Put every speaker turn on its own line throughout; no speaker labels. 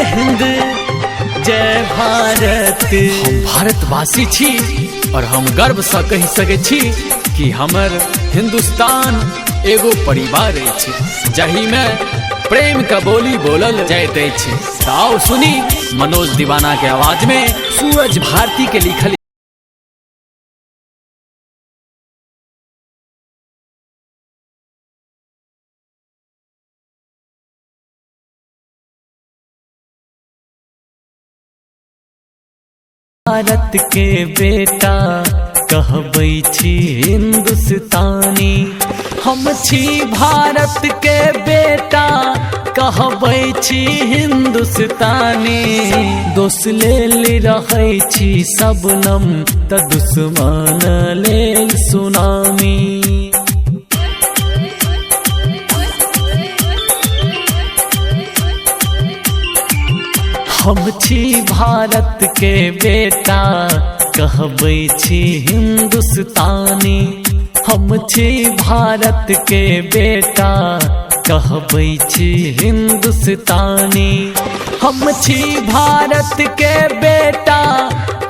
हिंद जय भारत। हम भारतवासी छी और हम गर्व से कहि सके छी कि हमर हिंदुस्तान एगो परिवार अछि जही में प्रेम का बोली बोलल जाइत अछि। आओ सुनी मनोज दीवाना के आवाज में सूरज भारती के लिखल भारत के बेटा कहबै छी हिंदुस्तानी। हम छी भारत के बेटा कहबै छी हिंदुस्तानी। दोष लेल रहै छी सबनम त दुश्मन लेल सुनामी। हम छी भारत के बेटा कहबै छी हिंदुस्तानी। हम छी भारत के बेटा कहबै छी हिंदुस्तानी। हम छी भारत के बेटा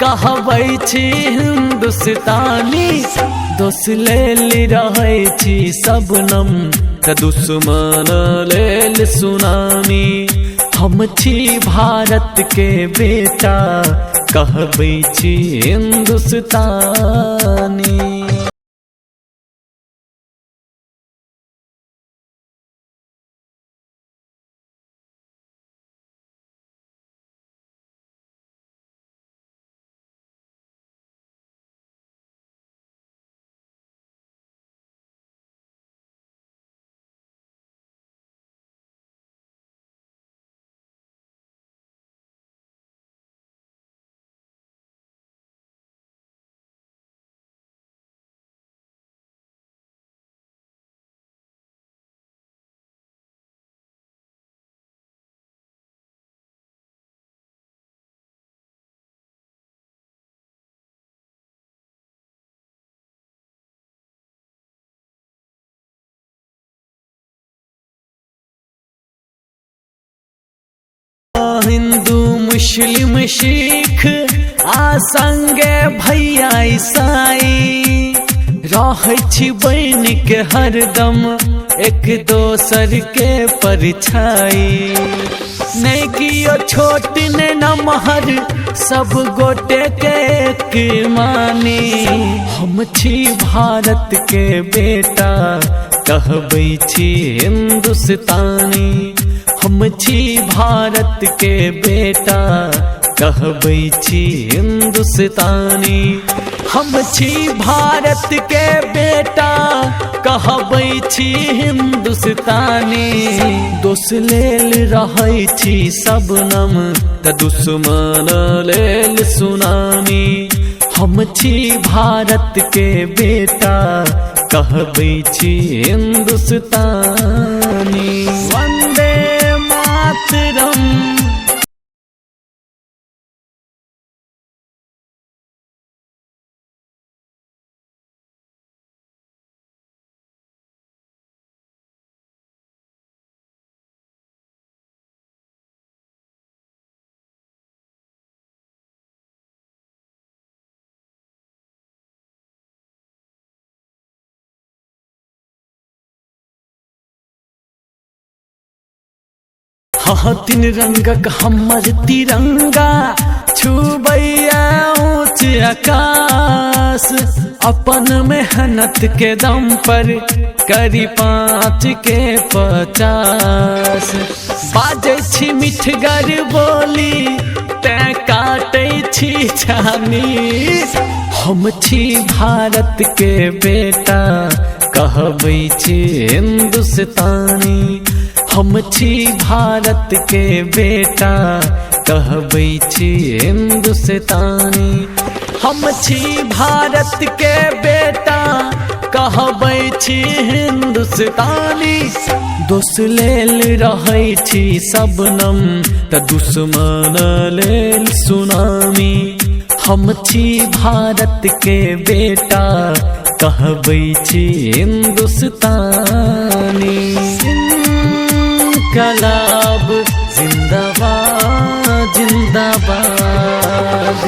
कहबै छी हिंदुस्तानी। दोष लेल रहै छी सबनम त दुश्मन लेल सुनामी। हम छी भारत के बेटा कहबै छी हिंदुस्तानी। हिंदू मुस्लिम सिख आ संगे भैया ईसाई रहै छी बन के हरदम एक दोसर के परछाई। नहीं कियो छोट ने नमहर सब गोटे के एक मानी। हम छी भारत के बेटा कहबै छी हिंदुस्तानी। हम छी भारत के बेटा कहबै छी हिंदुस्तानी। हम छी भारत के बेटा कहबै छी हिंदुस्तानी। दोष लेल रहै छी सबनम त दुश्मन लेल सुनामी। हम छी भारत के बेटा कहबै छी हिंदुस्तानी। वंदे मातरम। हाँ तीन रंगक हमर तिरंगा छुबैया ऊंच आकाश। अपन मेहनत के दम पर करी 5 के 50। बाजै छी मिठगर बोली तैं काटै छी छानी। हम छी भारत के बेटा कहबै छी हिंदुस्तानी। हम छी भारत के बेटा कहबै छी हिंदुस्तानी। हम छी भारत के बेटा कहबै छी हिंदुस्तानी। दोष लेल रहै छी सबनम त दुश्मन लेल सुनामी। हम छी भारत के बेटा कहबै छी हिंदुस्तानी। इनकलाब जिंदाबाद। आबाद।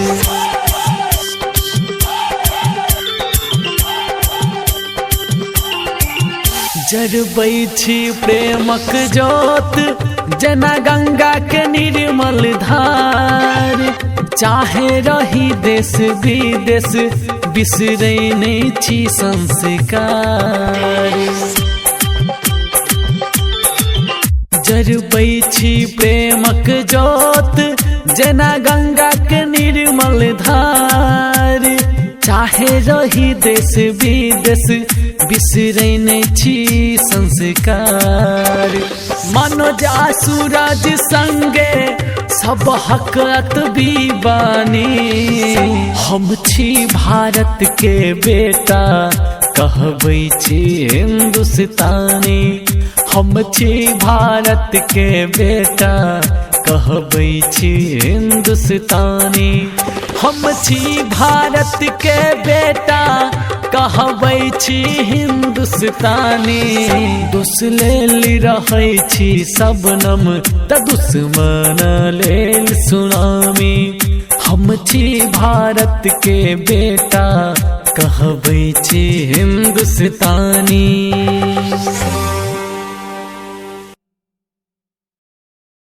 जरबै छी प्रेमक ज्योत जेना गंगा के निर्मल धार, चाहे रही देश विदेश बिसरै नहि छी संस्कार। जरबै छी प्रेमक ज्योत जेना गंगा के निर्मल धार, चाहे रही देश विदेश बिसरै नहि छी संस्कार। मनोज आ सूरज संगे सब हकत बानी, हम छी भारत के बेटा कहबै छी हिंदुस्तानी। हम छी भारत के बेटा कहबै छी हिंदुस्तानी। हम छी भारत के बेटा कहबै छी हिंदुस्तानी। दुस लेल रहै छी सबनम त दुश्मन लेल सुनामी। हम छी भारत के बेटा कहबै छी हिंदुस्तानी।